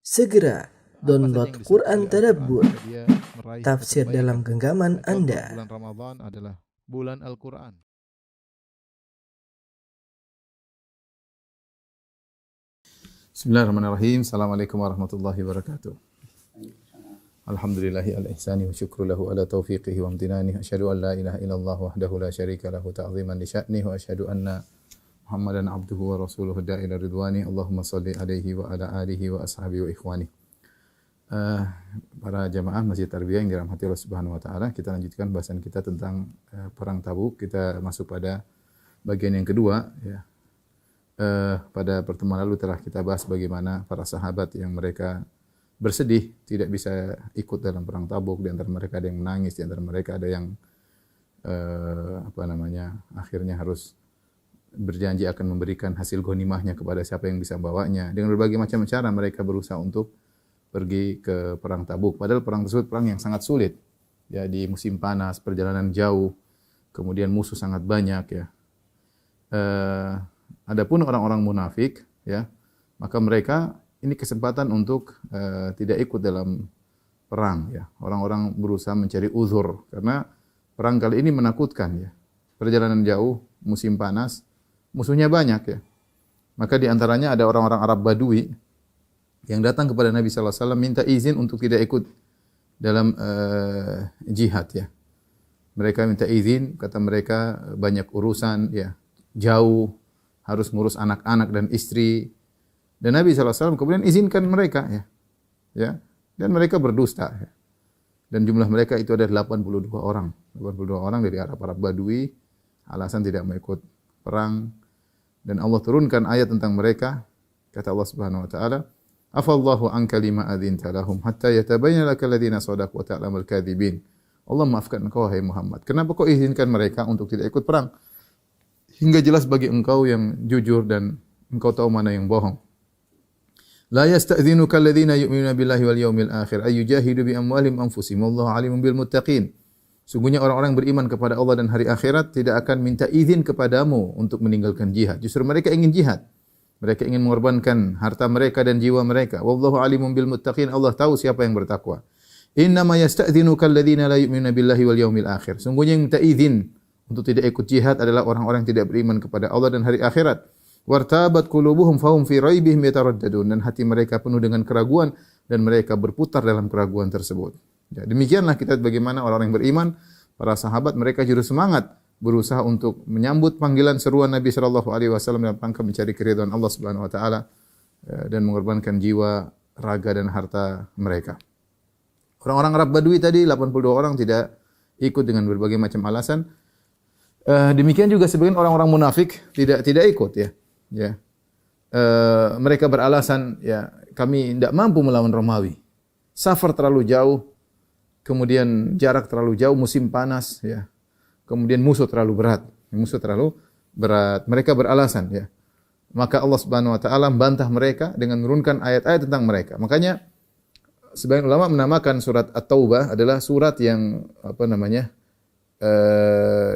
Segera download Apa saja yang Quran disebut oleh Tadabbur, Al-Quran, dia meraih tafsir kebaikan. dalam genggaman Contoh, Anda. bulan Ramadan adalah bulan Al-Quran. Bismillahirrahmanirrahim. Assalamualaikum warahmatullahi wabarakatuh. Alhamdulillahi al-ihsani wa syukru lahu ala taufiqihi wa amtinani. Asyhadu an la ilaha illallah wahdahu la syarika lahu ta'ziman li sya'nihi wa asyhadu anna Muhammadan abduhu wa rasuluhu da'ila ridwani. Allahumma salli alaihi wa ala alihi wa ashabihi wa ikhwani. Para jamaah Masjid Tarbiyah yang dirahmati Allah Subhanahu wa taala, kita lanjutkan bahasan kita tentang perang Tabuk. Kita masuk pada bagian yang kedua, ya. Pada pertemuan lalu telah kita bahas bagaimana para sahabat yang mereka bersedih tidak bisa ikut dalam perang Tabuk. Di antara mereka ada yang menangis, di antara mereka ada yang akhirnya harus berjanji akan memberikan hasil ghanimahnya kepada siapa yang bisa bawanya. Dengan berbagai macam cara mereka berusaha untuk pergi ke perang Tabuk. Padahal perang tersebut perang yang sangat sulit. Ya, di musim panas, perjalanan jauh, kemudian musuh sangat banyak, ya. Adapun orang-orang munafik, ya, maka mereka ini kesempatan untuk tidak ikut dalam perang, ya. Orang-orang berusaha mencari uzur karena perang kali ini menakutkan, ya. Perjalanan jauh, musim panas, musuhnya banyak, ya. Maka di antaranya ada orang-orang Arab Badui yang datang kepada Nabi sallallahu alaihi wasallam minta izin untuk tidak ikut dalam jihad, ya. Mereka minta izin, kata mereka banyak urusan, ya, jauh, harus ngurus anak-anak dan istri. Dan Nabi sallallahu alaihi wasallam kemudian izinkan mereka, ya. Ya. Dan mereka berdusta, ya. Dan jumlah mereka itu ada 82 orang. 82 orang dari Arab Badui, alasan tidak mau ikut perang. Dan Allah turunkan ayat tentang mereka. Kata Allah Subhanahu wa taala, "Afallahu anka lima adzinta lahum hatta yatabayyana lakal ladzina shadaqu wa ta'lamal kadzibin." Allah maafkan engkau wahai Muhammad. Kenapa kau izinkan mereka untuk tidak ikut perang? Hingga jelas bagi engkau yang jujur dan engkau tahu mana yang bohong. La yasta'dhinuka alladhina yu'minuna billahi wal yawmil akhir ay yujahidu bi amwalihim anfusihim wallahu alimun bil muttaqin. Sungguhnya orang-orang beriman kepada Allah dan hari akhirat tidak akan minta izin kepadamu untuk meninggalkan jihad. Justru mereka ingin jihad. Mereka ingin mengorbankan harta mereka dan jiwa mereka. Wallahu alimun bil muttaqin. Allah tahu siapa yang bertakwa. Innama yasta'dhinuka alladhina la yu'minuna billahi wal yawmil akhir. Sungguhnya yang minta izin untuk tidak ikut jihad adalah orang-orang yang tidak beriman kepada Allah dan hari akhirat. Wartabat qulubuhum fahum fi raibihim yataraddadun, dan hati mereka penuh dengan keraguan dan mereka berputar dalam keraguan tersebut. Ya, demikianlah kita bagaimana orang-orang yang beriman, para sahabat mereka justru semangat berusaha untuk menyambut panggilan seruan Nabi sallallahu alaihi wasallam dalam rangka mencari keridhaan Allah Subhanahu wa taala dan mengorbankan jiwa, raga dan harta mereka. Orang-orang Arab Badui tadi 82 orang tidak ikut dengan berbagai macam alasan. Demikian juga sebagian orang-orang munafik tidak ikut, ya. Ya. Mereka beralasan, ya, kami tidak mampu melawan Romawi. Safar terlalu jauh, kemudian jarak terlalu jauh, musim panas, ya. Kemudian musuh terlalu berat. Mereka beralasan, ya. Maka Allah Subhanahu wa taala membantah mereka dengan menurunkan ayat-ayat tentang mereka. Makanya sebagian ulama menamakan surat At-Taubah adalah surat yang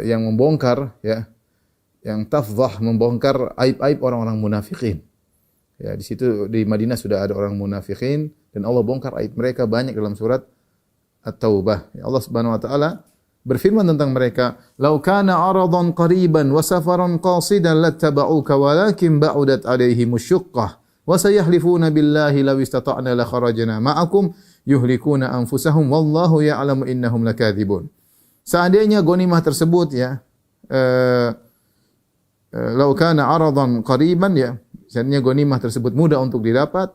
yang membongkar, ya, yang tafdhah, membongkar aib-aib orang-orang munafikin. Ya, di situ di Madinah sudah ada orang munafikin dan Allah bongkar aib mereka banyak dalam surat At-Taubah. Ya, Allah Subhanahu wa taala berfirman tentang mereka, "Lau kana 'aradan qariban wa safaran qasidan lattaba'uka walakin ba'udat 'alaihimus shuqqah wa sayahlifuna billahi law istata'na la kharajna ma'akum yuhlikuna anfusahum wallahu ya'lamu innahum lakadzibun." Seandainya ghanimah tersebut, ya, lau kana 'aradan qariban, ya, seandainya ghanimah tersebut mudah untuk didapat,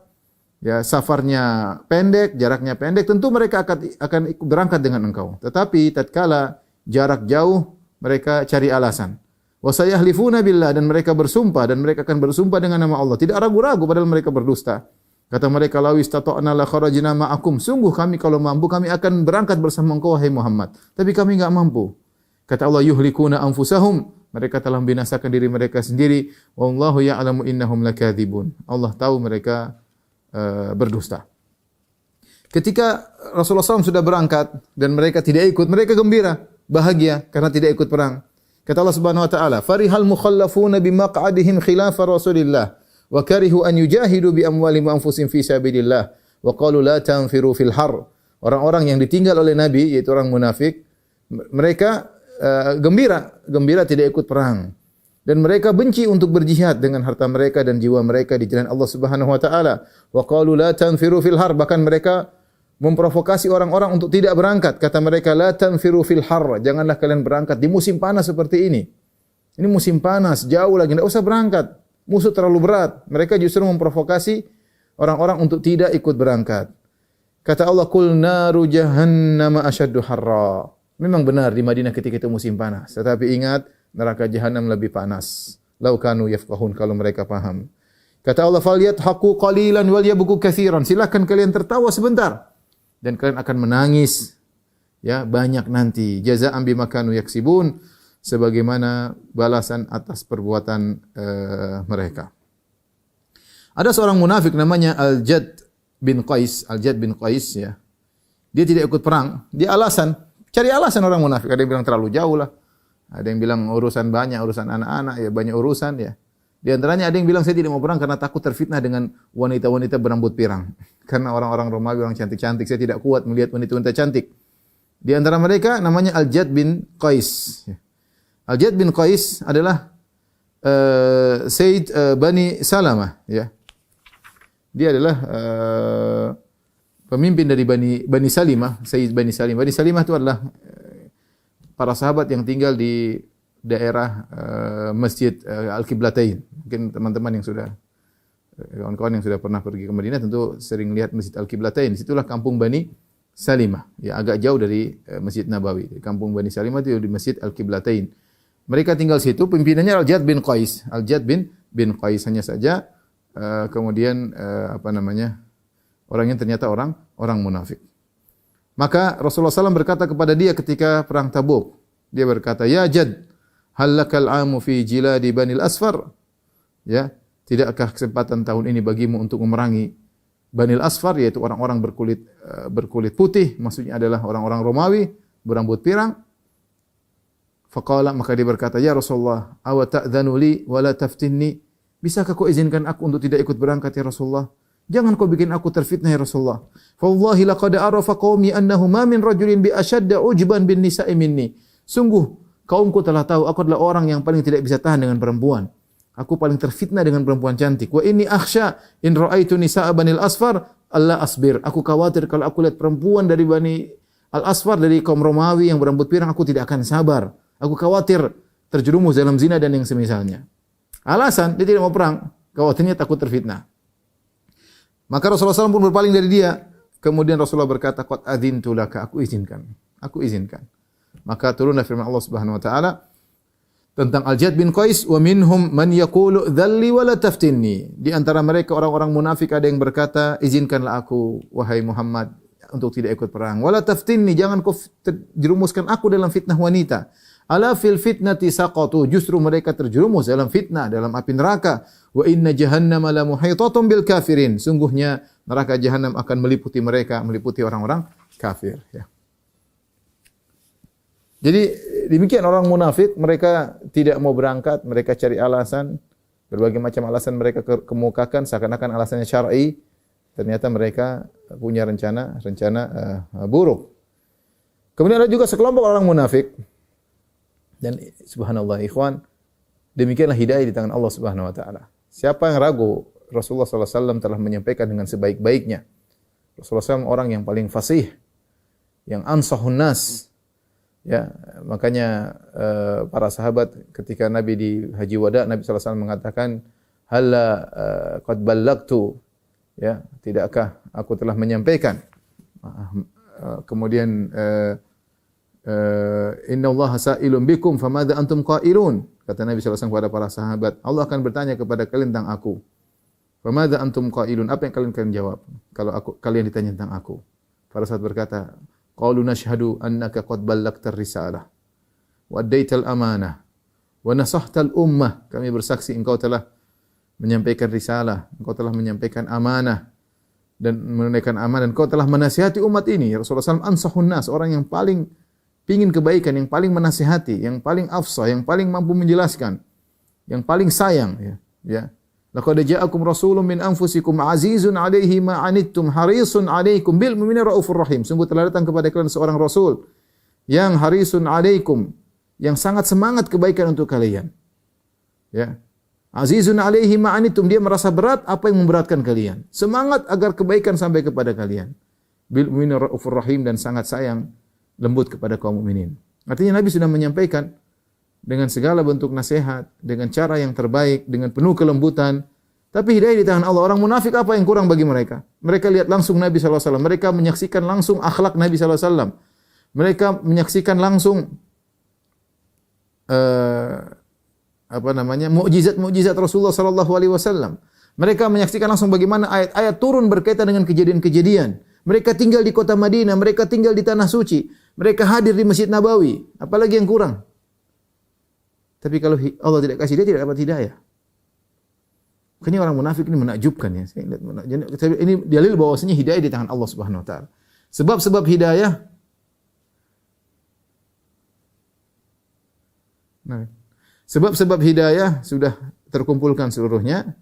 ya, safarnya pendek, jaraknya pendek, tentu mereka akan berangkat dengan engkau. Tetapi tatkala jarak jauh, mereka cari alasan. Wa sayahlifuna billah, dan mereka bersumpah, dan mereka akan bersumpah dengan nama Allah. Tidak ragu-ragu padahal mereka berdusta. Kata mereka, law istata'na la kharajna ma'akum. Sungguh kami kalau mampu kami akan berangkat bersama engkau wahai Muhammad. Tapi kami enggak mampu. Kata Allah, yuhlikuna anfusahum. Mereka telah membinasakan diri mereka sendiri. Wallahu ya'lamu innahum lakadzibun. Allah tahu mereka berdusta. Ketika Rasulullah SAW sudah berangkat dan mereka tidak ikut, mereka gembira, bahagia karena tidak ikut perang. Kata Allah Subhanahu wa taala, "Farihal mukhallafuna bimaq'adihim khilafa Rasulillah wa karihu an yujahidu bi amwalihim wa anfusihim fi sabilillah wa qalu la tanfiru fil har. Orang-orang yang ditinggal oleh Nabi yaitu orang munafik, mereka gembira tidak ikut perang. Dan mereka benci untuk berjihad dengan harta mereka dan jiwa mereka di jalan Allah Subhanahu wa taala. Wa qalu la tanfiru fil har, bahkan mereka memprovokasi orang-orang untuk tidak berangkat. Kata mereka, la tanfiru fil har, janganlah kalian berangkat di musim panas seperti ini. Ini musim panas, jauh lagi, tidak usah berangkat. Musuh terlalu berat. Mereka justru memprovokasi orang-orang untuk tidak ikut berangkat. Kata Allah, kul naru jahannam asyaddu harra. Memang benar di Madinah ketika itu musim panas. Tetapi ingat, neraka jahanam lebih panas. Lau kanu yafqahun, kalau mereka paham. Kata Allah, falyadhaku qalilan wal yabku katsiran. Silakan kalian tertawa sebentar dan kalian akan menangis ya banyak nanti. Jazaa'an bima kanu yaksibun, sebagaimana balasan atas perbuatan mereka. Ada seorang munafik namanya Al-Jad bin Qais ya. Dia tidak ikut perang, dia cari alasan orang munafik. Ada yang bilang terlalu jauh lah. Ada yang bilang urusan banyak, urusan anak-anak ya, banyak urusan ya. Di antaranya ada yang bilang saya tidak mau perang karena takut terfitnah dengan wanita-wanita berambut pirang. Karena orang-orang Romawi orang cantik-cantik, saya tidak kuat melihat wanita-wanita cantik. Di antara mereka namanya Al-Jad bin Qais. Al-Jad bin Qais adalah Sayyid Bani Salamah ya. Dia adalah pemimpin dari Bani Salimah, Sayyid Bani Salimah. Bani Salimah itu adalah para sahabat yang tinggal di daerah Masjid Al-Qiblatain. Mungkin teman-teman yang sudah kawan-kawan yang sudah pernah pergi ke Madinah tentu sering lihat Masjid Al-Qiblatain. Disitulah kampung Bani Salimah. Ya, agak jauh dari Masjid Nabawi. Kampung Bani Salimah itu di Masjid Al-Qiblatain. Mereka tinggal situ, pimpinannya Al-Jad bin Qais. Al-Jad bin Qais hanya saja kemudian orangnya ternyata orang munafik. Maka Rasulullah SAW berkata kepada dia ketika perang Tabuk. Dia berkata, ya Jad, halakal amu fi jiladi Banil Asfar. Ya, tidakkah kesempatan tahun ini bagimu untuk memerangi Banil Asfar, yaitu orang-orang berkulit putih, maksudnya adalah orang-orang Romawi, berambut pirang. Faqala, maka dia berkata, ya Rasulullah, awa ta'dhanu li wa la taftinni. Bisakah kau izinkan aku untuk tidak ikut berangkat ya Rasulullah? Jangan kau bikin aku terfitnah ya Rasulullah. Fawallahi laqad arafa qaumi annahu ma min rajulin bi ashadda ujban bin nisa'i minni. Sungguh kaumku telah tahu aku adalah orang yang paling tidak bisa tahan dengan perempuan. Aku paling terfitnah dengan perempuan cantik. Wa inni akhsha in ra'aitu nisa'a Banil Asfar alla asbir. Aku khawatir kalau aku lihat perempuan dari Bani Al-Asfar, dari kaum Romawi yang berambut pirang, aku tidak akan sabar. Aku khawatir terjerumus dalam zina dan yang semisalnya. Alasan dia tidak mau perang, khawatirnya takut terfitnah. Maka Rasulullah SAW pun berpaling dari dia. Kemudian Rasulullah berkata, qad adzintu laka, aku izinkan. Maka turunlah firman Allah Subhanahu wa taala tentang Al-Jad bin Qais, wa minhum man yaqulu dhalli wa la taftinni. Di antara mereka orang-orang munafik ada yang berkata, izinkanlah aku wahai Muhammad untuk tidak ikut perang. Wa la taftinni, jangan kau jerumuskan aku dalam fitnah wanita. Ala fil fitnati saqatu, justru mereka terjerumus dalam fitnah, dalam api neraka. Wa inna jahannama la muhitatun bil kafirin. Sungguhnya neraka jahanam akan meliputi mereka, meliputi orang-orang kafir ya. Jadi demikian orang munafik, mereka tidak mau berangkat, mereka cari alasan, berbagai macam alasan mereka kemukakan seakan-akan alasannya syar'i. Ternyata mereka punya rencana buruk. Kemudian ada juga sekelompok orang munafik. Dan subhanallah ikhwan, demikianlah hidayah di tangan Allah Subhanahu wa taala. Siapa yang ragu, Rasulullah sallallahu alaihi wasallam telah menyampaikan dengan sebaik-baiknya. Rasulullah SAW orang yang paling fasih, yang ansahun nas. Ya, makanya para sahabat ketika Nabi di Haji Wada, Nabi sallallahu alaihi wasallam mengatakan, "Halla qad ballagtu?" Ya, tidakkah aku telah menyampaikan? Kemudian innallaha sa'ilun bikum famadza antum qailun. Kata Nabi sallallahu alaihi wasallam kepada para sahabat, Allah akan bertanya kepada kalian tentang aku. Famadza antum qailun? Apa yang kalian jawab kalau kalian ditanya tentang aku? Para sahabat berkata, qalu nashhadu annaka qad ballagtar risalah wa addaital amanah wa nasahtal ummah. Kami bersaksi engkau telah menyampaikan risalah, engkau telah menyampaikan amanah dan menunaikan amanah, dan engkau telah menasihati umat ini. Rasulullah SAW ansahun nas, orang yang paling pingin kebaikan, yang paling menasihati, yang paling afsah, yang paling mampu menjelaskan, yang paling sayang ya. Laqad ja'akum rasulun min anfusikum azizun 'alaihi ma 'anittum harisun 'alaikum bil mu'minina raufur rahim. Sungguh telah datang kepada kalian seorang rasul yang harisun 'alaikum, yang sangat semangat kebaikan untuk kalian. Ya. Azizun 'alaihi ma 'anittum, dia merasa berat apa yang memberatkan kalian. Semangat agar kebaikan sampai kepada kalian. Bil mu'minina raufur rahim, dan sangat sayang, lembut kepada kaum mukminin. Artinya Nabi sudah menyampaikan dengan segala bentuk nasihat, dengan cara yang terbaik, dengan penuh kelembutan. Tapi hidayah di tangan Allah. Orang munafik apa yang kurang bagi mereka? Mereka lihat langsung Nabi SAW. Mereka menyaksikan langsung akhlak Nabi SAW. Mereka menyaksikan langsung mukjizat-mukjizat Rasulullah SAW. Mereka menyaksikan langsung bagaimana ayat-ayat turun berkaitan dengan kejadian-kejadian. Mereka tinggal di kota Madinah, mereka tinggal di tanah suci, mereka hadir di Masjid Nabawi. Apalagi yang kurang? Tapi kalau Allah tidak kasih, dia tidak dapat hidayah. Makanya orang munafik ini menakjubkan ya. Ini dalil bahwasanya hidayah di tangan Allah Subhanahu wa taala. Sebab-sebab hidayah sebab-sebab hidayah sudah terkumpulkan seluruhnya,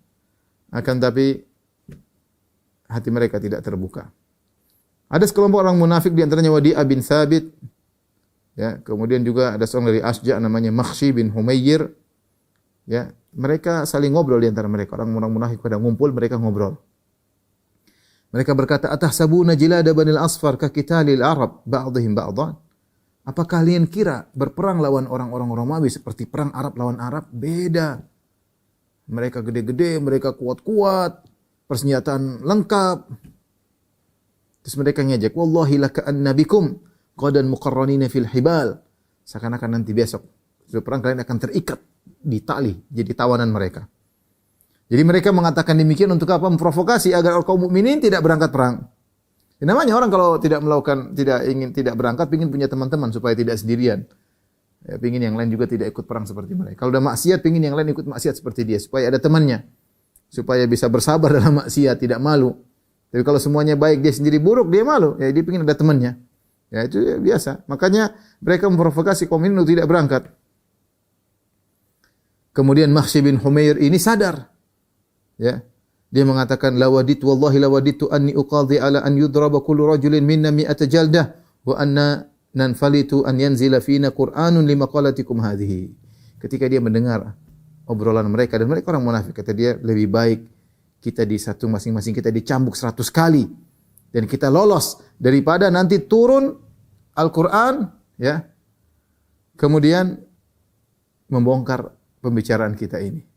akan tapi hati mereka tidak terbuka. Ada sekelompok orang munafik di antaranya Wadi'ah bin Thabit. Ya, kemudian juga ada seorang dari Asja namanya Makhshi bin Humayyir. Ya, mereka saling ngobrol di antara mereka. Orang-orang munafik pada ngumpul, mereka ngobrol. Mereka berkata, "Atahsabuna jilada Banil Asfar ka qitalil Arab ba'dihim ba'dhan?" Apa kalian kira berperang lawan orang-orang Romawi seperti perang Arab lawan Arab? Beda. Mereka gede-gede, mereka kuat-kuat, persenjataan lengkap. Terus mereka ngejek, "Wallahi laka'anna bikum qadan muqarranina fil hibal." Seakan-akan nanti besok setelah perang kalian akan terikat di tali, jadi tawanan mereka. Jadi mereka mengatakan demikian untuk apa? Memprovokasi agar kaum mukminin tidak berangkat perang. Ya, namanya orang kalau tidak berangkat, ingin punya teman-teman supaya tidak sendirian. Ya, pingin yang lain juga tidak ikut perang seperti mereka. Kalau udah maksiat, pingin yang lain ikut maksiat seperti dia supaya ada temannya. Supaya bisa bersabar dalam maksiat, tidak malu. Tapi kalau semuanya baik, dia sendiri buruk, dia malu. Ya, dia ingin ada temannya. Ya, itu ya, biasa. Makanya mereka memprovokasi kaum ini untuk tidak berangkat. Kemudian Makhshi bin Humair ini sadar. Ya. Dia mengatakan, wallahi lawaditu anni uqadhi ala an yudraba kullu rajulin minna mi'ata jaldah wa anna nanfalitu an yanzila fina Qur'anun limaqalatikum hadhihi. Ketika dia mendengar obrolan mereka, dan mereka orang munafik, kata dia, lebih baik kita di satu masing-masing kita dicambuk 100 kali dan kita lolos daripada nanti turun Al-Qur'an, ya, kemudian membongkar pembicaraan kita ini.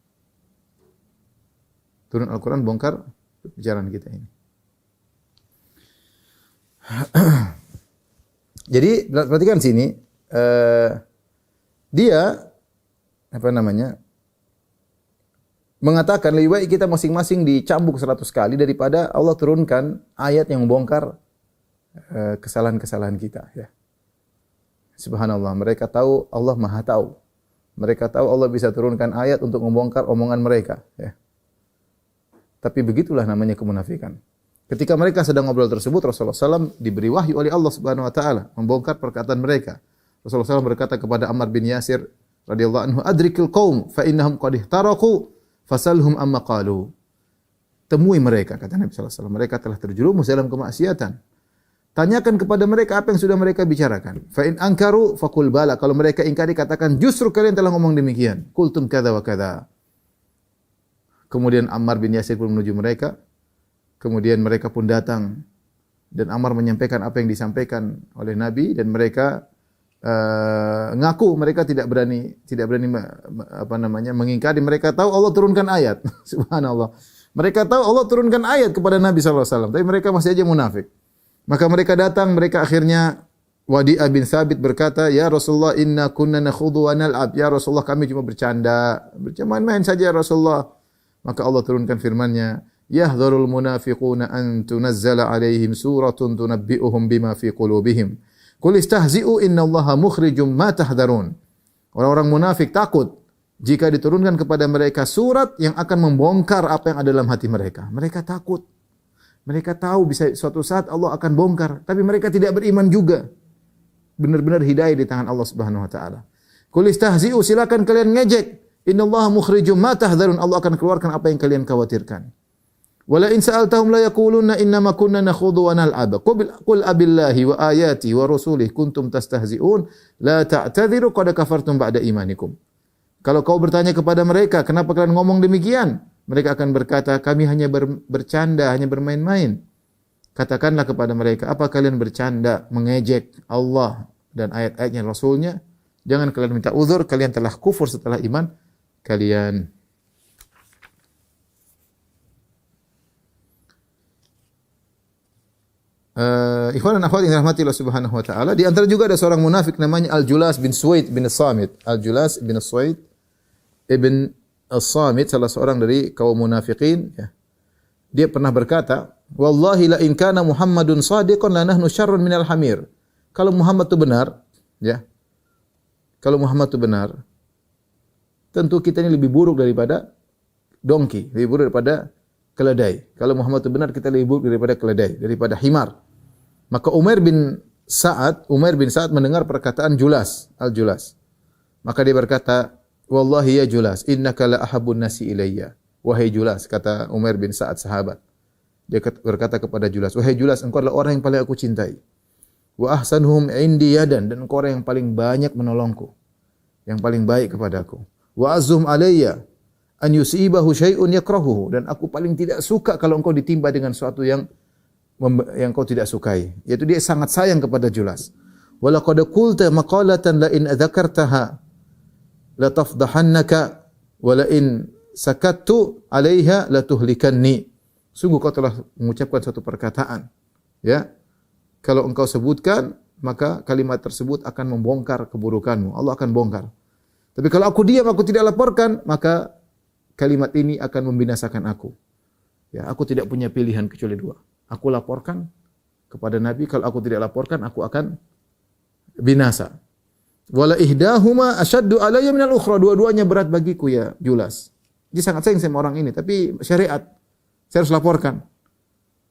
Turun Al-Quran, bongkar pembicaraan kita ini. Jadi perhatikan sini, dia mengatakan lebih baik kita masing-masing dicambuk 100 kali daripada Allah turunkan ayat yang membongkar kesalahan-kesalahan kita. Ya. Subhanallah, mereka tahu Allah Maha tahu. Mereka tahu Allah bisa turunkan ayat untuk membongkar omongan mereka. Ya. Tapi begitulah namanya kemunafikan. Ketika mereka sedang ngobrol tersebut, Rasulullah SAW diberi wahyu oleh Allah Subhanahu Wa Taala membongkar perkataan mereka. Rasulullah SAW berkata kepada Ammar bin Yasir radhiyallahu anhu, "Adrikil qaum fa innahum qad ihtaraku fasalhum amma qalu." Temui mereka, kata Nabi SAW. Mereka telah terjerumus dalam kemaksiatan. Tanyakan kepada mereka apa yang sudah mereka bicarakan. Fa in ankaru faqul bala. Kalau mereka ingkari, katakan justru kalian telah ngomong demikian. Qultum kadza wa kadza. Kemudian Ammar bin Yasir pun menuju mereka. Kemudian mereka pun datang dan Ammar menyampaikan apa yang disampaikan oleh Nabi, dan mereka ngaku mereka tidak berani mengingkari. Mereka tahu Allah turunkan ayat. Subhanallah. Mereka tahu Allah turunkan ayat kepada Nabi sallallahu alaihi wasallam, tapi mereka masih aja munafik. Maka mereka datang, mereka akhirnya Wadi'ah bin Thabit berkata, "Ya Rasulullah, inna kunna nakhudhu wa nal'ab." Ya Rasulullah, kami cuma bercanda, main-main saja ya Rasulullah. Maka Allah turunkan firman-Nya, "Yahdharul munafiquna an tunazzala 'alaihim suratun tunabbi'uhum bima fi qulubihim. Qul istahzi'u innallaha mukhrijum ma tahdharun." Orang-orang munafik takut jika diturunkan kepada mereka surat yang akan membongkar apa yang ada dalam hati mereka. Mereka takut. Mereka tahu bisa suatu saat Allah akan bongkar, tapi mereka tidak beriman juga. Benar-benar hidayah di tangan Allah Subhanahu wa taala. Qul istahzi'u, silakan kalian ngejek. Innallaha mukhrijum ma tahdharun. Allah akan keluarkan apa yang kalian khawatirkan. Wala in sa'altahum la yaquluna innama kunna nakhudhu wa nal'ab. Qul abillahi wa ayati wa rusulihi kuntum tastahzi'un la ta'tadhiru qad kafartum ba'da imanikum. Kalau kau bertanya kepada mereka, kenapa kalian ngomong demikian? Mereka akan berkata, kami hanya bercanda, hanya bermain-main. Katakanlah kepada mereka, apa kalian bercanda, mengejek Allah dan ayat-ayatnya Rasulnya? Jangan kalian minta uzur, kalian telah kufur setelah iman kalian. Ikhwan dan akhwat yang dirahmati Allah Subhanahu wa taala, di antara juga ada seorang munafik namanya Al-Julas bin Suwaid bin As-Samit. Al-Julas bin Suwaid ibn As-Samit, salah seorang dari kaum munafikin, ya. Dia pernah berkata, "Wallahi la in kana Muhammadun shadiqan la nahnu syarrun minal hamir." Kalau Muhammad itu benar, ya. Kalau Muhammad itu benar, tentu kita ini lebih buruk daripada dongki, lebih buruk daripada keledai. Kalau Muhammad itu benar, kita lebih buruk daripada keledai, daripada himar. Maka Umair bin Sa'ad mendengar perkataan Julas, Al-Julas. Maka dia berkata, "Wallahi ya Julas, innaka la ahabbun nasi ilayya." Wahai Julas, kata Umair bin Sa'ad sahabat. Dia berkata kepada Julas, "Wahai Julas, engkau adalah orang yang paling aku cintai. Wa ahsanuhum indi yadan, dan engkau orang yang paling banyak menolongku, yang paling baik kepadaku. Wa azhum alayya an yusibahu syai'un yakrahuhu, dan aku paling tidak suka kalau engkau ditimpa dengan sesuatu yang kau tidak sukai." Yaitu dia sangat sayang kepada Julas. "Wa laqad qulta maqalatan la in adzakartaha la tafdahannaka wa la in sakattu 'alaiha la tuhlikanni." Sungguh kau telah mengucapkan suatu perkataan, ya. Kalau engkau sebutkan, maka kalimat tersebut akan membongkar keburukanmu. Allah akan bongkar. Tapi kalau aku diam, aku tidak laporkan, maka kalimat ini akan membinasakan aku. Ya, aku tidak punya pilihan kecuali dua. Aku laporkan kepada Nabi, kalau aku tidak laporkan, aku akan binasa. Wala ihdahuma asyaddu alayya minal ukhra. Dua-duanya berat bagiku ya Julas. Dia sangat sayang sama orang ini, tapi syariat saya harus laporkan.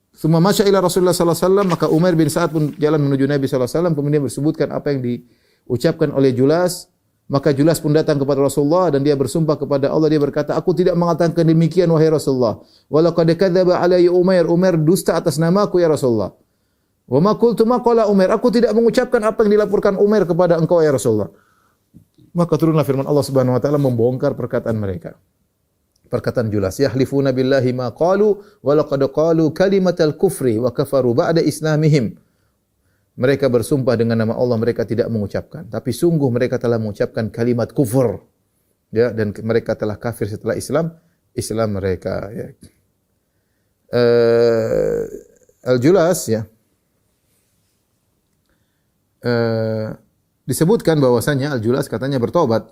Summa masya ila Rasulullah sallallahu alaihi wasallam, maka Umair bin Sa'ad pun jalan menuju Nabi sallallahu alaihi wasallam, kemudian bersebutkan apa yang diucapkan oleh Julas. Maka Julas pun datang kepada Rasulullah dan dia bersumpah kepada Allah, dia berkata, "Aku tidak mengatakan demikian wahai Rasulullah. Wa laqad kadzdzaba alayya Umair. Umair dusta atas namaku ya Rasulullah. Wa ma qultu ma qala Umair. Aku tidak mengucapkan apa yang dilaporkan Umair kepada engkau ya Rasulullah." Maka turunlah firman Allah Subhanahu wa taala membongkar perkataan mereka. Perkataan Julas, "Yahlifuna billahi ma qalu wa laqad qalu kalimatal kufri wa kafaru ba'da islamihim." Mereka bersumpah dengan nama Allah, mereka tidak mengucapkan, tapi sungguh mereka telah mengucapkan kalimat kufur, ya, dan mereka telah kafir setelah Islam mereka, ya. Al-Julas, ya, disebutkan bahwasanya Al-Julas katanya bertobat.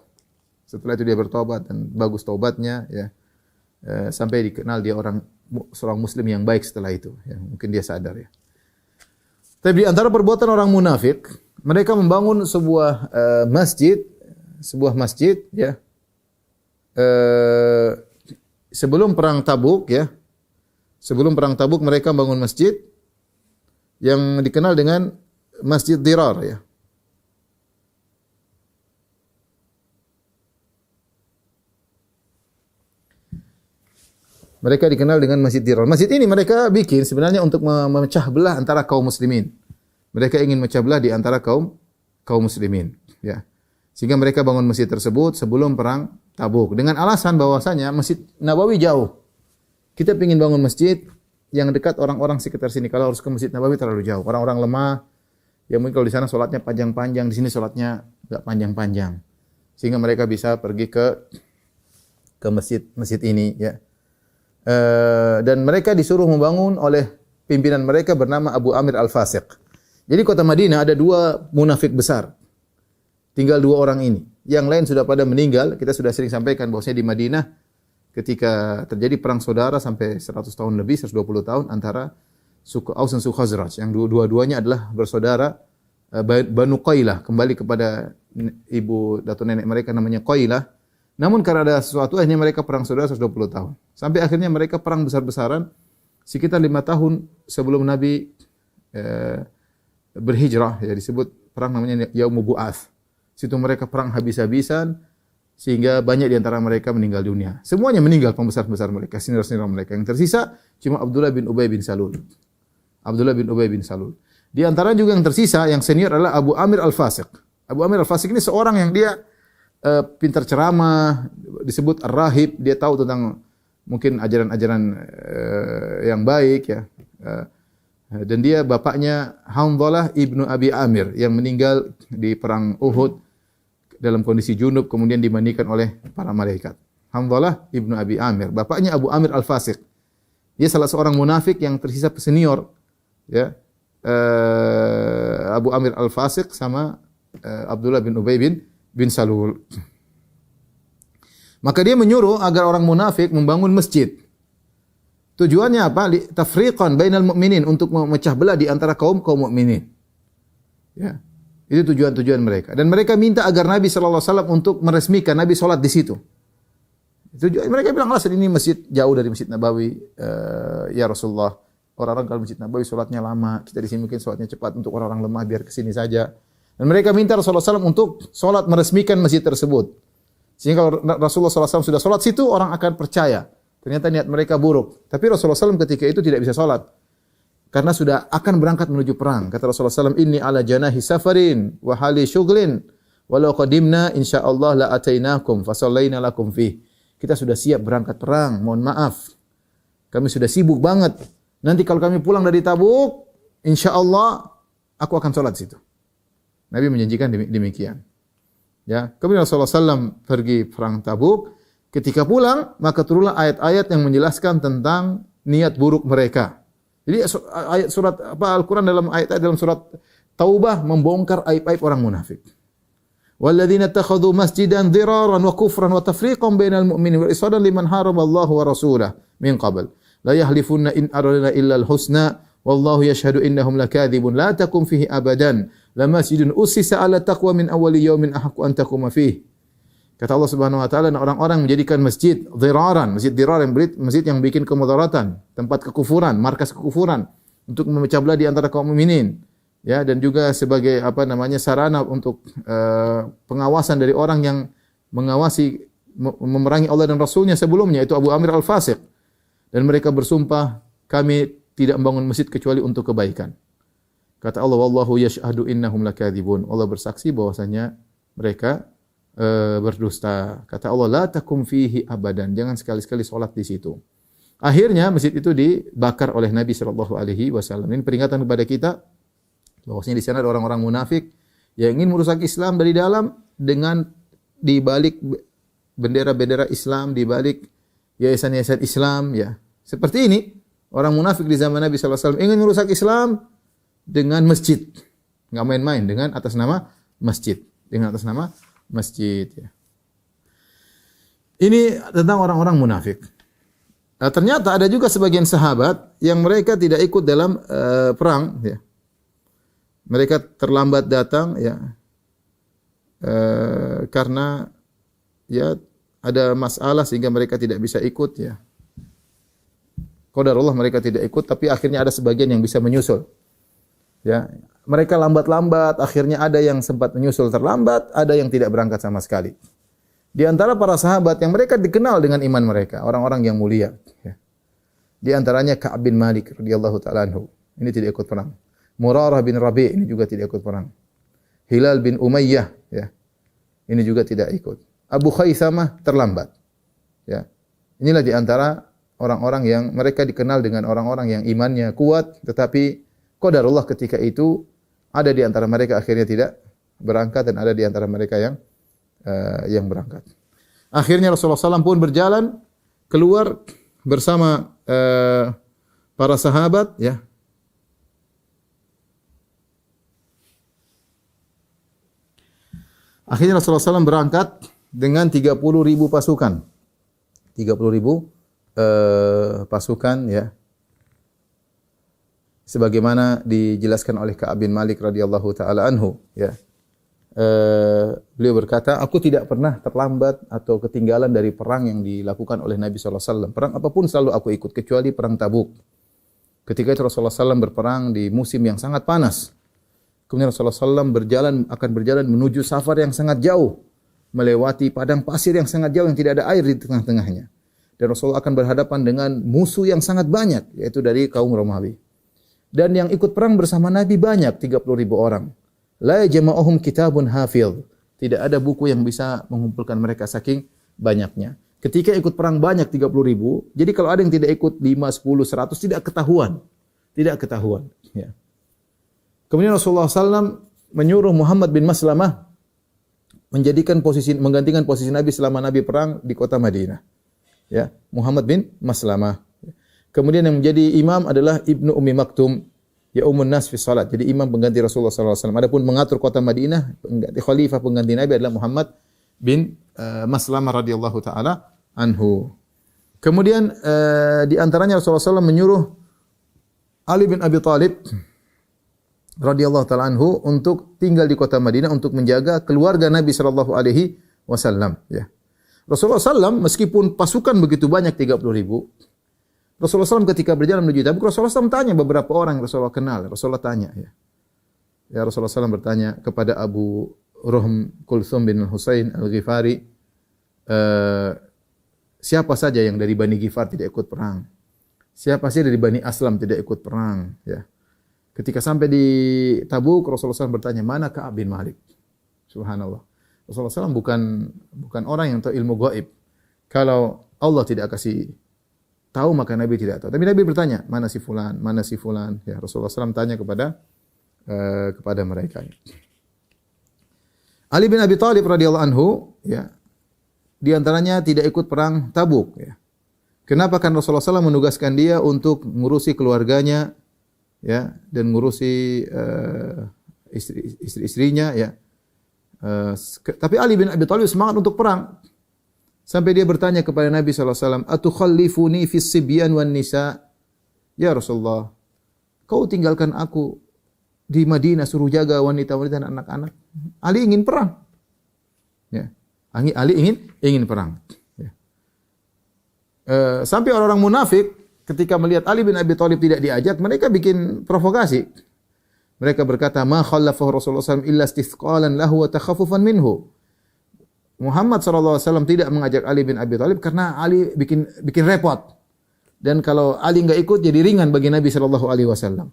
Setelah itu dia bertobat dan bagus taubatnya, ya, sampai dikenal dia seorang Muslim yang baik setelah itu, ya. Mungkin dia sadar, ya. Tapi di antara perbuatan orang munafik, mereka membangun sebuah masjid, ya. Sebelum perang Tabuk, ya. Sebelum perang Tabuk mereka membangun masjid yang dikenal dengan Masjid Dirar, ya. Mereka dikenal dengan Masjid Dirar. Masjid ini mereka bikin sebenarnya untuk memecah belah antara kaum muslimin. Mereka ingin memecah belah di antara kaum muslimin, ya. Sehingga mereka bangun masjid tersebut sebelum perang Tabuk dengan alasan bahwasanya Masjid Nabawi jauh. Kita ingin bangun masjid yang dekat orang-orang sekitar sini. Kalau harus ke Masjid Nabawi terlalu jauh. Orang-orang lemah, ya mungkin kalau di sana salatnya panjang-panjang, di sini salatnya enggak panjang-panjang. Sehingga mereka bisa pergi ke masjid ini, ya. Dan mereka disuruh membangun oleh pimpinan mereka bernama Abu Amir Al-Fasiq. Jadi kota Madinah ada dua munafik besar. Tinggal dua orang ini. Yang lain sudah pada meninggal. Kita sudah sering sampaikan bahwasanya di Madinah ketika terjadi perang saudara sampai 100 tahun lebih, 120 tahun antara suku Aus dan suku Khazraj. Yang dua-duanya adalah bersaudara Banu Qailah. Kembali kepada ibu atau nenek mereka namanya Qailah. Namun karena ada sesuatu akhirnya mereka perang saudara 120 tahun. Sampai akhirnya mereka perang besar-besaran sekitar 5 tahun sebelum Nabi berhijrah, ya, disebut perang namanya Yaumul Bu'ats. Situ mereka perang habis-habisan sehingga banyak di antara mereka meninggal dunia. Semuanya meninggal, pembesar-pembesar mereka, senior-senior mereka. Yang tersisa cuma Abdullah bin Ubay bin Salul. Abdullah bin Ubay bin Salul. Di antara juga yang tersisa, yang senior adalah Abu Amir Al-Fasiq. Abu Amir Al-Fasiq ini seorang yang dia pintar ceramah, disebut Ar-Rahib, dia tahu tentang mungkin ajaran-ajaran yang baik ya. Dan dia bapaknya Hanzalah ibnu Abi Amir yang meninggal di perang Uhud dalam kondisi junub kemudian dimandikan oleh para malaikat. Hanzalah ibnu Abi Amir, bapaknya Abu Amir Al-Fasiq. Dia salah seorang munafik yang tersisa senior ya. Abu Amir Al-Fasiq sama Abdullah bin Ubay bin Salul. Maka dia menyuruh agar orang munafik membangun masjid. Tujuannya apa? Tafriqan bainal mu'minin, untuk memecah belah di antara kaum mukminin. Ya. Itu tujuan-tujuan mereka. Dan mereka minta agar Nabi sallallahu alaihi wasallam untuk meresmikan Nabi salat di situ. Mereka bilang, "Alasan ini masjid jauh dari Masjid Nabawi, ya Rasulullah. Orang-orang kalau Masjid Nabawi salatnya lama, kita di sini mungkin salatnya cepat, untuk orang-orang lemah biar ke sini saja." Dan mereka minta Rasulullah SAW untuk salat meresmikan masjid tersebut. Sehingga kalau Rasulullah SAW sudah salat situ, orang akan percaya. Ternyata niat mereka buruk. Tapi Rasulullah SAW ketika itu tidak bisa salat. Karena sudah akan berangkat menuju perang. Kata Rasulullah SAW, "Inni ala janahi safarin, wa hali syughlin, walau qadimna insyaallah la atainakum, fasallaina lakum fih." Kita sudah siap berangkat perang, mohon maaf. Kami sudah sibuk banget. Nanti kalau kami pulang dari Tabuk, insyaallah aku akan salat situ. Nabi menjanjikan demikian. Ya, kemudian Rasulullah SAW pergi perang Tabuk. Ketika pulang, maka turunlah ayat-ayat yang menjelaskan tentang niat buruk mereka. Jadi ayat surat Al-Qur'an dalam ayat-ayat dalam surat Taubah membongkar aib-aib orang munafik. Walladzina takhadhu masjidan dhiraran wa kufran wa tafriqan bainal mu'minin wa isadan liman haramallahu wa rasulahu min qabl. La yahlifunna in aradna illa al-husna wallahu yashhadu innahum lakadzibun la takum fihi abadan la masjidun ussisa ala taqwa min awwali yawmin ahaqqu an taquma fihi. Kata Allah Subhanahu wa taala, orang-orang menjadikan masjid dhiraran, masjid dhirar yang masjid yang bikin kemudaratan, tempat kekufuran, markas kekufuran untuk memecah belah di antara kaum mukminin. Ya, dan juga sebagai sarana untuk pengawasan dari orang yang mengawasi memerangi Allah dan Rasulnya sebelumnya, itu Abu Amir Al-Fasiq. Dan mereka bersumpah, kami tidak membangun masjid kecuali untuk kebaikan. Kata Allah, wallahu yashhadu innahum lakadzibun. Allah bersaksi bahwasanya mereka berdusta. Kata Allah, la takum fihi abadan. Jangan sekali-sekali salat di situ. Akhirnya masjid itu dibakar oleh Nabi sallallahu alaihi wasallam. Ini peringatan kepada kita bahwasanya di sana ada orang-orang munafik yang ingin merusak Islam dari dalam dengan dibalik bendera-bendera Islam, dibalik yayasan-yayasan Islam ya. Seperti ini, orang munafik di zaman Nabi sallallahu alaihi wasallam ingin merusak Islam dengan masjid. Enggak main-main, dengan atas nama masjid, dengan atas nama masjid ya. Ini tentang orang-orang munafik. Nah, ternyata ada juga sebagian sahabat yang mereka tidak ikut dalam perang ya. Mereka terlambat datang ya. Karena ya ada masalah sehingga mereka tidak bisa ikut ya. Qadarullah mereka tidak ikut, tapi akhirnya ada sebagian yang bisa menyusul. Ya, mereka lambat-lambat, akhirnya ada yang sempat menyusul terlambat, ada yang tidak berangkat sama sekali. Di antara para sahabat yang mereka dikenal dengan iman mereka, orang-orang yang mulia. Ya. Di antaranya Ka'ab bin Malik radhiyallahu taala anhu. Ini tidak ikut perang. Murarah bin Rabi' ini juga tidak ikut perang. Hilal bin Umayyah ya. Ini juga tidak ikut. Abu Khaisamah terlambat. Ya. Inilah di antara orang-orang yang mereka dikenal dengan orang-orang yang imannya kuat, tetapi qadarullah ketika itu ada di antara mereka akhirnya tidak berangkat dan ada di antara mereka yang berangkat. Akhirnya Rasulullah SAW pun berjalan keluar bersama para sahabat ya. Akhirnya Rasulullah SAW berangkat dengan 30.000 pasukan. 30.000 pasukan ya. Sebagaimana dijelaskan oleh Ka'ab bin Malik radhiyallahu taala anhu ya. Beliau berkata, aku tidak pernah terlambat atau ketinggalan dari perang yang dilakukan oleh Nabi sallallahu alaihi wasallam. Perang apapun selalu aku ikut kecuali perang Tabuk. Ketika itu Rasulullah SAW berperang di musim yang sangat panas. Kemudian Rasulullah SAW akan berjalan menuju safar yang sangat jauh. melewati padang pasir yang sangat jauh yang tidak ada air di tengah-tengahnya. Dan Rasulullah akan berhadapan dengan musuh yang sangat banyak, yaitu dari kaum Romawi. Dan yang ikut perang bersama Nabi banyak, 30.000 orang. La jama'uhum kitabun hafidh. Tidak ada buku yang bisa mengumpulkan mereka saking banyaknya. Ketika ikut perang banyak 30.000, jadi kalau ada yang tidak ikut 5, 10, 100 tidak ketahuan. Tidak ketahuan. Ya. Kemudian Rasulullah SAW menyuruh Muhammad bin Maslamah menggantikan posisi Nabi selama Nabi perang di kota Madinah. Ya, Muhammad bin Maslamah. Kemudian yang menjadi imam adalah Ibnu Ummi Maktum, ya umun nas fi salat. Jadi imam pengganti Rasulullah SAW. Adapun mengatur kota Madinah, khalifah pengganti Nabi adalah Muhammad bin Maslamah radhiyallahu taala anhu. Kemudian di antaranya Rasulullah SAW menyuruh Ali bin Abi Thalib radhiyallahu taala anhu untuk tinggal di kota Madinah untuk menjaga keluarga Nabi sallallahu alaihi wasallam, ya. Rasulullah SAW meskipun pasukan begitu banyak 30.000, Rasulullah SAW ketika berjalan menuju Tabuk, Rasulullah SAW tanya beberapa orang yang Rasulullah kenal. Rasulullah tanya, ya Rasulullah SAW bertanya kepada Abu Ruhm Kulthum bin Husain Al-Ghifari, siapa saja yang dari Bani Ghifar tidak ikut perang? Siapa saja dari Bani Aslam tidak ikut perang? Ya. Ketika sampai di Tabuk, Rasulullah SAW bertanya, mana Ka'ab bin Malik? Subhanallah. Rasulullah SAW bukan orang yang tahu ilmu gaib. Kalau Allah tidak kasih tahu, maka Nabi tidak tahu. Tapi Nabi bertanya, mana si fulan, mana si fulan? Ya, Rasulullah SAW tanya kepada mereka. Ali bin Abi Thalib radhiyallahu anhu, ya, di antaranya tidak ikut perang Tabuk. Ya. Kenapa? Kan Rasulullah SAW menugaskan dia untuk ngurusi keluarganya, ya, dan ngurusi istri-istrinya, ya. Tapi Ali bin Abi Thalib semangat untuk perang. Sampai dia bertanya kepada Nabi SAW, "Atukhallifuni fis sibyan wan nisa?" Ya Rasulullah, kau tinggalkan aku di Madinah suruh jaga wanita-wanita dan anak-anak. Ali ingin perang. Ya. Ali ingin perang. Ya. Sampai orang-orang munafik ketika melihat Ali bin Abi Thalib tidak diajak, mereka bikin provokasi. Mereka berkata, "Ma khallafahu Rasulullah SAW illa istithqalan lahu wa takhafufan minhu." Muhammad SAW tidak mengajak Ali bin Abi Thalib karena Ali bikin repot. Dan kalau Ali enggak ikut jadi ringan bagi Nabi SAW.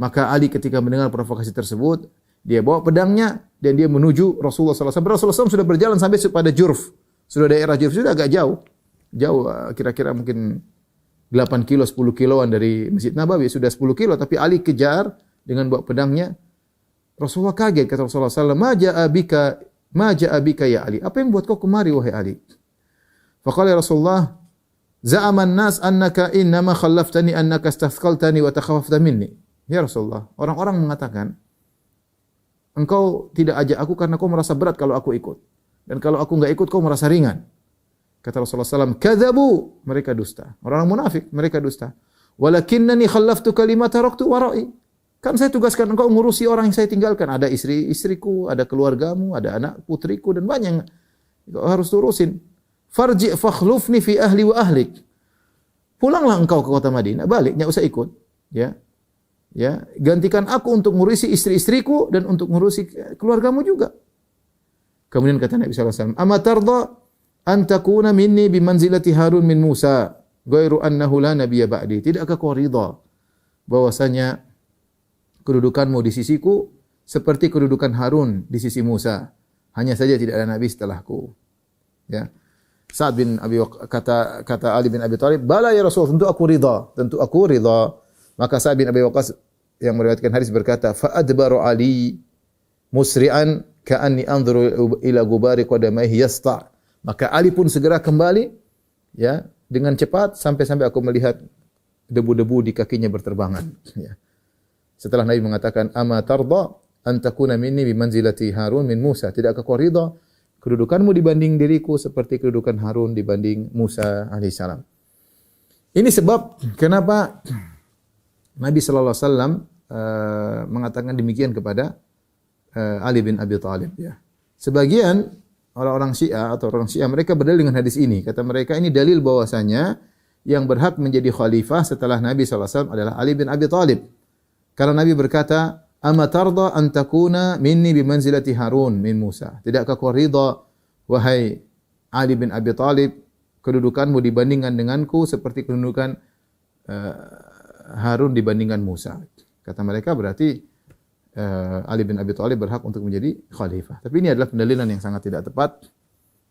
Maka Ali ketika mendengar provokasi tersebut, dia bawa pedangnya dan dia menuju Rasulullah SAW. Rasulullah SAW sudah berjalan sampai pada Jurf. Sudah daerah Jurf, sudah agak jauh. Jauh, kira-kira mungkin 8 kilo, 10 kiloan dari Masjid Nabawi. Sudah 10 kilo, tapi Ali kejar dengan bawa pedangnya. Rasulullah kaget, kata Rasulullah SAW, Ma ja'a bika ya Ali. Apa yang buat kau kemari wahai Ali? Faqala ya Rasulullah, za'aman nas annaka innama khallaftani annaka istathqaltani wa takhafafta minni. Ya Rasulullah, orang-orang mengatakan, engkau tidak ajak aku karena kau merasa berat kalau aku ikut. Dan kalau aku enggak ikut kau merasa ringan. Kata Rasulullah SAW, kadzabu, mereka dusta. Orang munafik, mereka dusta. Walakinnani khallaftu kalimata taraktu wara'i. Kan saya tugaskan engkau ngurusi orang yang saya tinggalkan. Ada istriku, ada keluargamu, ada anak putriku, dan banyak yang harus turusin. Farji' fakhlufni fi ahli wa ahlik. Pulanglah engkau ke kota Madinah, balik, enggak usah ikut. Ya. Ya, gantikan aku untuk ngurusi istri-istriku dan untuk ngurusi keluargamu juga. Kemudian kata Nabi SAW, "Ama tarda an takuna minni bimanzilati Harun min Musa, ghairu annahu la nabiyya ba'di." Tidakkah kau ridha bahwasanya kedudukanmu di sisiku seperti kedudukan Harun di sisi Musa, hanya saja tidak ada nabi setelahku. Ya. Sa'ad bin Abi kata Ali bin Abi Thalib, "Bala ya Rasul, tentu aku ridha." Maka Sa'ad bin Abi Waqqas yang meriwayatkan hadis berkata, "Fa adbaru Ali musri'an ka'anni anzuru ila gubari qadamaihi yasta'." Maka Ali pun segera kembali, ya, dengan cepat sampai aku melihat debu-debu di kakinya berterbangan, ya. Setelah Nabi mengatakan, "Ama tarda an takuna minni bimanzilati Harun min Musa." Tidakkah kau ridha kedudukanmu dibanding diriku seperti kedudukan Harun dibanding Musa alaihissalam. Ini sebab kenapa Nabi sallallahu alaihi wasallam mengatakan demikian kepada Ali bin Abi Thalib, ya. Sebagian orang-orang Syiah atau orang Syiah mereka berdalil dengan hadis ini. Kata mereka ini dalil bahwasanya yang berhak menjadi khalifah setelah Nabi sallallahu alaihi wasallam adalah Ali bin Abi Thalib. Karena Nabi berkata, "Ama tarda an takuna minni bimanzilati Harun min Musa." Tidakkah kau ridha wahai Ali bin Abi Thalib, kedudukanmu dibandingkan denganku seperti kedudukan Harun dibandingkan Musa. Kata mereka berarti Ali bin Abi Thalib berhak untuk menjadi khalifah. Tapi ini adalah pendalilan yang sangat tidak tepat.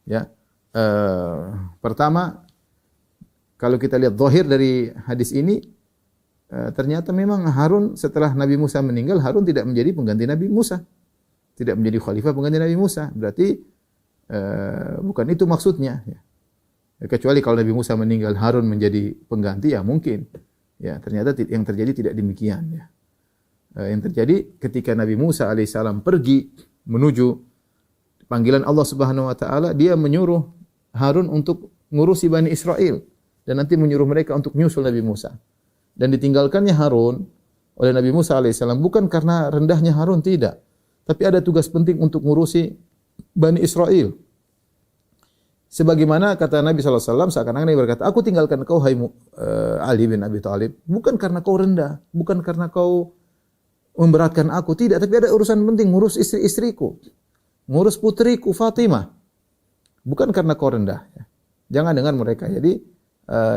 Ya, pertama, kalau kita lihat zahir dari hadis ini, ternyata memang Harun setelah Nabi Musa meninggal, Harun tidak menjadi pengganti Nabi Musa, tidak menjadi khalifah pengganti Nabi Musa. Berarti bukan itu maksudnya. Ya. Kecuali kalau Nabi Musa meninggal, Harun menjadi pengganti, ya mungkin. Ya, ternyata yang terjadi tidak demikian. Ya. Yang terjadi ketika Nabi Musa alaihissalam pergi menuju panggilan Allah Subhanahu wa taala, dia menyuruh Harun untuk ngurusi Bani Israel dan nanti menyuruh mereka untuk nyusul Nabi Musa. Dan ditinggalkannya Harun oleh Nabi Musa alaihissalam bukan karena rendahnya Harun, tidak. Tapi ada tugas penting untuk ngurusi Bani Israel. Sebagaimana kata Nabi SAW, seakan-akan Nabi berkata, aku tinggalkan kau, hai Ali bin Abi Thalib, bukan karena kau rendah, bukan karena kau memberatkan aku, tidak, tapi ada urusan penting, ngurus istri-istriku, ngurus putriku Fatimah, bukan karena kau rendah. Jangan dengar mereka. Jadi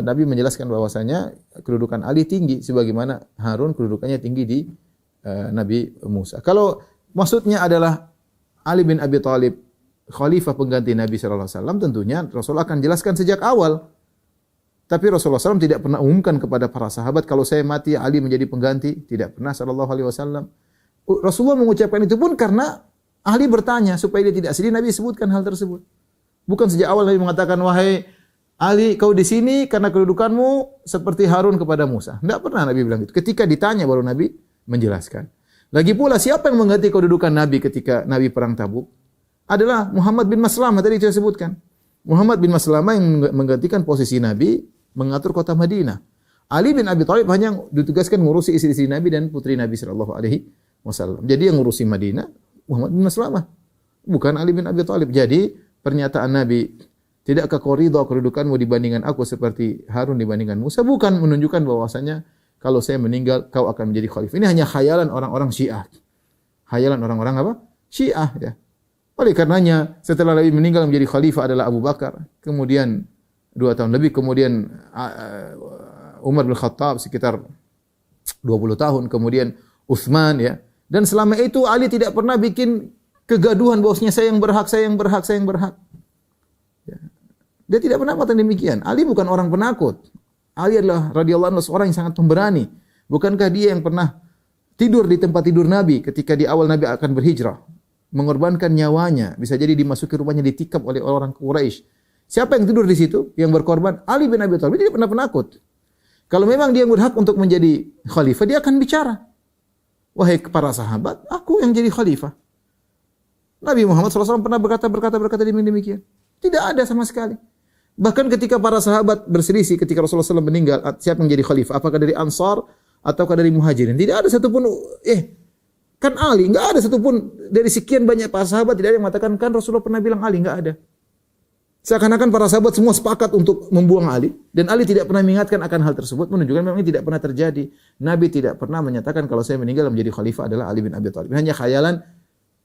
Nabi menjelaskan bahwasanya kedudukan Ali tinggi, sebagaimana Harun kedudukannya tinggi di Nabi Musa. Kalau maksudnya adalah Ali bin Abi Thalib khalifah pengganti Nabi SAW, tentunya Rasulullah akan jelaskan sejak awal. Tapi Rasulullah SAW tidak pernah umumkan kepada para sahabat, kalau saya mati Ali menjadi pengganti. Tidak pernah SAW. Rasulullah mengucapkan itu pun karena Ali bertanya, supaya dia tidak sedih, Nabi sebutkan hal tersebut. Bukan sejak awal Nabi mengatakan, wahai Ali, kau di sini karena kedudukanmu seperti Harun kepada Musa. Tidak pernah Nabi bilang itu. Ketika ditanya baru Nabi menjelaskan. Lagi pula siapa yang mengganti kedudukan Nabi ketika Nabi perang Tabuk? Adalah Muhammad bin Maslamah, tadi saya sebutkan. Muhammad bin Maslamah yang menggantikan posisi Nabi mengatur kota Madinah. Ali bin Abi Thalib hanya ditugaskan ngurusi istri-istri Nabi dan putri Nabi sallallahu alaihi wasallam. Jadi yang ngurusi Madinah Muhammad bin Maslamah, bukan Ali bin Abi Thalib. Jadi pernyataan Nabi, tidakkah kau ridha kedudukanmu dibandingkan aku seperti Harun dibandingkan Musa, bukan menunjukkan bahwasanya kalau saya meninggal kau akan menjadi khalifah. Ini hanya khayalan orang-orang Syiah. Khayalan orang-orang apa? Syiah, ya. Oleh karenanya setelah Nabi meninggal menjadi khalifah adalah Abu Bakar, kemudian 2 tahun lebih, kemudian Umar bin Khattab sekitar 20 tahun, kemudian Utsman, ya. Dan selama itu Ali tidak pernah bikin kegaduhan bahwasanya saya yang berhak, saya yang berhak, saya yang berhak. Ya. Dia tidak pernah mengatakan demikian. Ali bukan orang penakut. Ali adalah radhiyallahu anhu seorang yang sangat pemberani. Bukankah dia yang pernah tidur di tempat tidur Nabi ketika di awal Nabi akan berhijrah? Mengorbankan nyawanya, bisa jadi dimasuki rumahnya ditikam oleh orang Quraisy. Siapa yang tidur di situ? Yang berkorban? Ali bin Abi Thalib. Dia tidak pernah penakut. Kalau memang dia berhak untuk menjadi khalifah, dia akan bicara. Wahai para sahabat, aku yang jadi khalifah. Nabi Muhammad SAW pernah berkata demikian. Tidak ada sama sekali. Bahkan ketika para sahabat berselisih ketika Rasulullah SAW meninggal, siapa yang jadi khalifah? Apakah dari Ansar ataukah dari Muhajirin? Tidak ada satupun, kan Ali, enggak ada satupun dari sekian banyak para sahabat tidak ada yang mengatakan kan Rasulullah pernah bilang Ali, enggak ada. Seakan-akan para sahabat semua sepakat untuk membuang Ali dan Ali tidak pernah mengingatkan akan hal tersebut, menunjukkan memang ini tidak pernah terjadi. Nabi tidak pernah menyatakan kalau saya meninggal menjadi khalifah adalah Ali bin Abi Thalib. Hanya khayalan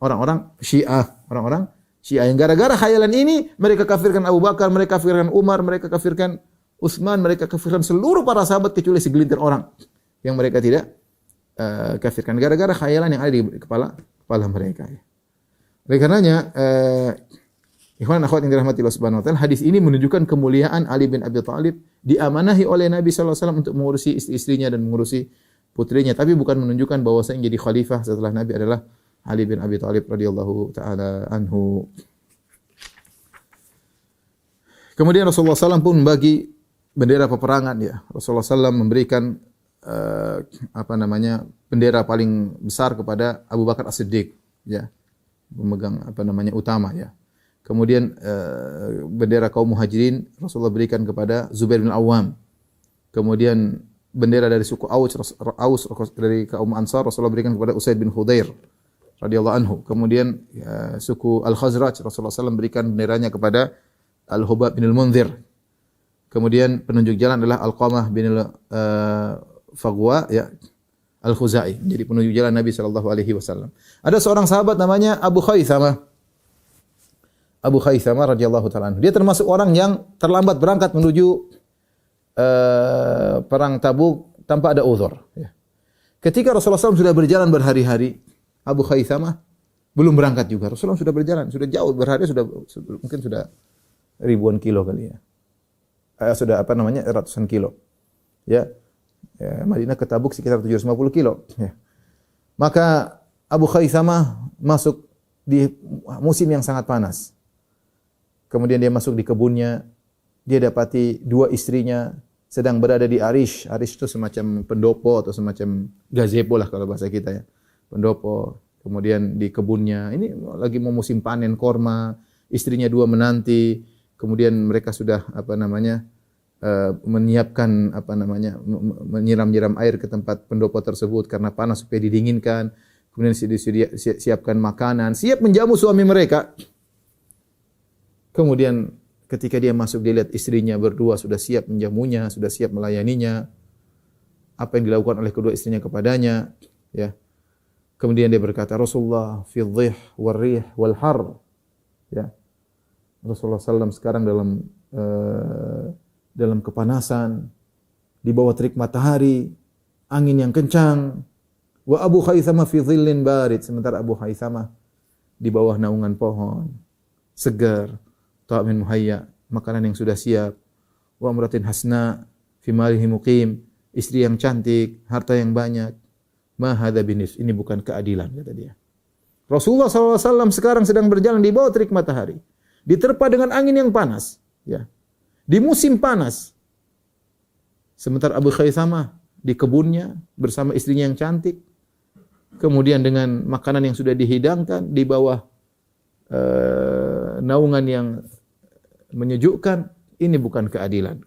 orang-orang Syiah, orang-orang Syiah yang gara-gara khayalan ini mereka kafirkan Abu Bakar, mereka kafirkan Umar, mereka kafirkan Utsman, mereka kafirkan seluruh para sahabat kecuali segelintir orang yang mereka tidak kafirkan gara-gara khayalan yang ada di kepala mereka. Oleh karenanya, ikhwan akhwat yang dirahmati Allah Subhanahu wa taala, hadis ini menunjukkan kemuliaan Ali bin Abi Thalib diamanahi oleh Nabi sallallahu alaihi wasallam untuk mengurusi istri-istrinya dan mengurusi putrinya, tapi bukan menunjukkan bahwa yang jadi khalifah setelah Nabi adalah Ali bin Abi Thalib radhiyallahu taala anhu. Kemudian Rasulullah SAW pun membagi bendera peperangan, ya. Rasulullah SAW memberikan bendera paling besar kepada Abu Bakar As-Siddiq, ya, pemegang utama, ya. Kemudian bendera kaum Muhajirin Rasulullah berikan kepada Zubair bin Awam. Kemudian bendera dari suku Aus dari kaum Ansar Rasulullah berikan kepada Usaid bin Khudair radhiyallahu anhu. Kemudian suku Al-Khazraj Rasulullah SAW berikan benderanya kepada Al-Hubab bin Al-Munzir. Kemudian penunjuk jalan adalah Al-Qamah bin Fagwa, ya, Al-Khuzai, jadi penunjuk jalan Nabi sallallahu alaihi wasallam. Ada seorang sahabat namanya Abu Khaythamah. Abu Khaisamah radhiyallahu taala anhu. Dia termasuk orang yang terlambat berangkat menuju perang Tabuk tanpa ada uzur. Ya. Ketika Rasulullah SAW sudah berjalan berhari-hari, Abu Khaisamah belum berangkat juga. Rasulullah sudah berjalan, sudah jauh berhari, mungkin sudah ribuan kilo kali ya. Sudah ratusan kilo. Ya. Madinah ke Tabuk sekitar 750 kilo. Ya. Maka Abu Khaisamah masuk di musim yang sangat panas. Kemudian dia masuk di kebunnya, dia dapati dua istrinya sedang berada di Arish. Arish itu semacam pendopo atau semacam gazebo lah kalau bahasa kita ya. Pendopo. Kemudian di kebunnya, ini lagi mau musim panen korma, istrinya dua menanti. Kemudian mereka sudah menyiapkan menyiram-nyiram air ke tempat pendopo tersebut karena panas supaya didinginkan. Kemudian siapkan makanan, siap menjamu suami mereka. Kemudian ketika dia masuk, dia lihat istrinya berdua sudah siap menjamunya, sudah siap melayaninya. Apa yang dilakukan oleh kedua istrinya kepadanya, ya. Kemudian dia berkata, Rasulullah fi dhih wal rih wal har. Ya. Rasulullah SAW sekarang dalam kepanasan, di bawah terik matahari, angin yang kencang. Wa Abu Khaisamah fi dhillin barid. Sementara Abu Khaisamah di bawah naungan pohon, segar. Ta'min muhayya, makanan yang sudah siap. Wa amratin hasna fi malihi muqim, istri yang cantik, harta yang banyak. Ma hadza binis, ini bukan keadilan kata dia. Rasulullah SAW sekarang sedang berjalan di bawah terik matahari, diterpa dengan angin yang panas, ya. Di musim panas. Sementara Abu Khaisamah di kebunnya bersama istrinya yang cantik. Kemudian dengan makanan yang sudah dihidangkan di bawah naungan yang menyejukkan, ini bukan keadilan.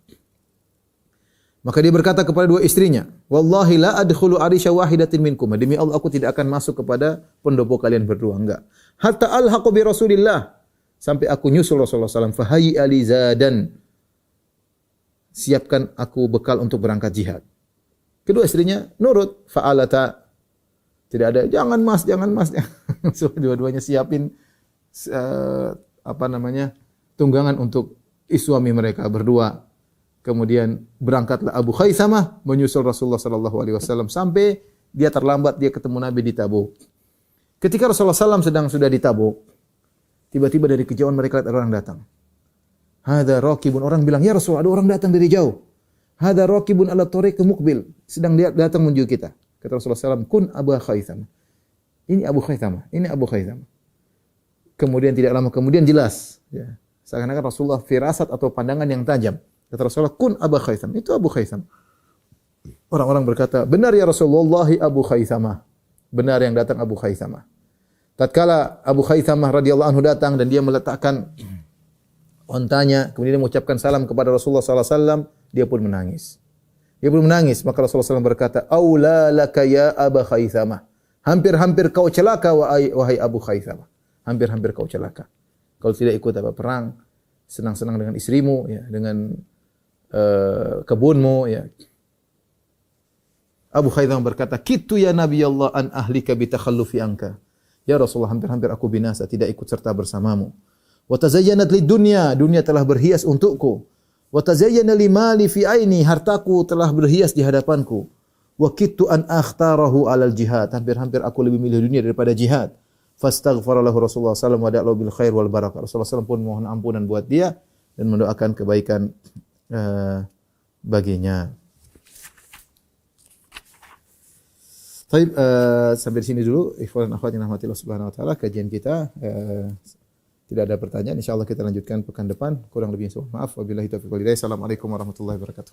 Maka dia berkata kepada dua istrinya, "Wallahi la adkhulu arisha wahidatin minkum." Demi Allah aku tidak akan masuk kepada pendopo kalian berdua, enggak. Hatta alhaqu bi Rasulillah, sampai aku nyusul Rasulullah SAW. Fahayyi ali zadan, siapkan aku bekal untuk berangkat jihad. Kedua istrinya nurut. Fa'alata, tidak ada jangan mas. So, dua-duanya siapin tunggangan untuk suami mereka berdua. Kemudian berangkatlah Abu Khaisamah menyusul Rasulullah sallallahu alaihi wasallam sampai dia terlambat, dia ketemu Nabi di Tabuk. Ketika Rasulullah SAW sudah di Tabuk, tiba-tiba dari kejauhan mereka lihat orang datang. Hadza raqibun, orang bilang, "Ya Rasul, ada orang datang dari jauh." Hadza raqibun ala tariq muqbil, sedang dia datang menuju kita. Kata Rasulullah SAW, "Kun Abu Khaisamah." Ini Abu Khaisamah, ini Abu Khaisamah. Kemudian tidak lama kemudian jelas, ya. Seakan-akan Rasulullah firasat atau pandangan yang tajam. Kata Rasulullah, "Kun Abu Khaisamah." Itu Abu Khaisamah. Orang-orang berkata, "Benar ya Rasulullah, Abu Khaisamah." Benar yang datang Abu Khaisamah. Tatkala Abu Khaisamah radhiyallahu anhu datang dan dia meletakkan ontanya, kemudian dia mengucapkan salam kepada Rasulullah sallallahu alaihi wasallam, dia pun menangis. Maka Rasulullah SAW berkata, "Aula laka ya Abu Khaisamah." Hampir-hampir kau celaka wahai Abu Khaisamah. Hampir-hampir kau celaka. Kalau tidak ikut perang, senang-senang dengan istrimu, ya, dengan kebunmu, ya. Abu Khaisamah berkata, "Kitu ya Nabi Allah an ahlika bi takhallufi anka." Ya Rasulullah, hampir-hampir aku binasa tidak ikut serta bersamamu. Wa tazayyanat lid dunya, dunia telah berhias untukku. Wa tazayyana li mali fi aini, hartaku telah berhias di hadapanku. Wa kittu an akhtarahu alal jihad, hampir-hampir aku lebih milih dunia daripada jihad. Fastaghfara lahu Rasulullah sallallahu alaihi wasallam wa da'alahu bil khair wal barakah. Rasulullah SAW pun mohon ampunan buat dia dan mendoakan kebaikan baginya. Baik, sampai di sini dulu. Ikhwan dan akhwat yang rahmatillah subhanahu wa taala, kajian kita tidak ada pertanyaan. Insyaallah kita lanjutkan pekan depan. Kurang lebih maaf. Wabillahi taufiq wal hidayah. Assalamualaikum warahmatullahi wabarakatuh.